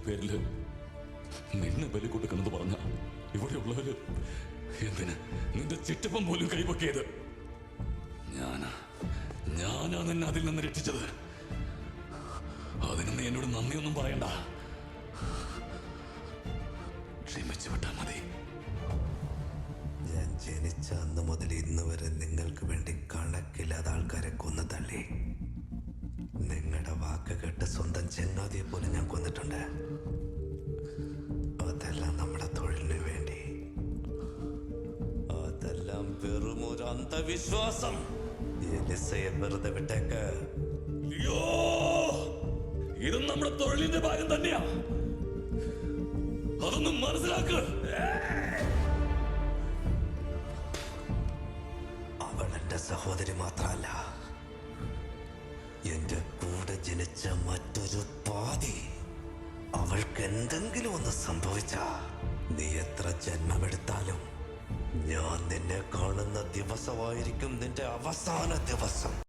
പേരില് നിന്നെ ബലി കൊടുക്കണമെന്ന് പറഞ്ഞ ഇവിടെയുള്ളവര് എന്തിന് നിന്റെ ചിറ്റപ്പം പോലും കൈവക്കിയത്? ഞാനാ നിന്നെ അതിൽ നിന്ന് രക്ഷിച്ചത്. അതിന് നീ എന്നോട് നന്ദിയൊന്നും പറയണ്ട. ക്ഷമിച്ചു വിട്ടാ മതി. ഞാൻ ജനിച്ച അന്ന് മുതൽ ഇന്ന് വരെ നിങ്ങൾക്ക് വേണ്ടി കണക്കില്ലാതെ ആൾക്കാരെ കൊന്നു തള്ളി. നിങ്ങളുടെ വാക്ക് കേട്ട് സ്വന്തം ചെങ്ങാതിയെ പോലും ഞാൻ കൊന്നിട്ടുണ്ട്. അതെല്ലാം നമ്മുടെ തൊഴിലിന് വേണ്ടി. അതെല്ലാം വെറും ഒരു അന്ധവിശ്വാസം. എലിസയെ വെറുതെ വിട്ടേക്ക്. ഇതും നമ്മുടെ തൊഴിലിന്റെ ഭാഗം തന്നെയാ. അതൊന്നും മനസ്സിലാക്ക്. അവൾ എന്റെ സഹോദരി മാത്രമല്ല, എന്റെ കൂടെ ജനിച്ച മറ്റൊരു പാതി. അവൾക്ക് എന്തെങ്കിലും ഒന്ന് സംഭവിച്ച നീ എത്ര ജന്മമെടുത്താലും ഞാൻ നിന്നെ കാണുന്ന ദിവസമായിരിക്കും നിന്റെ അവസാന ദിവസം.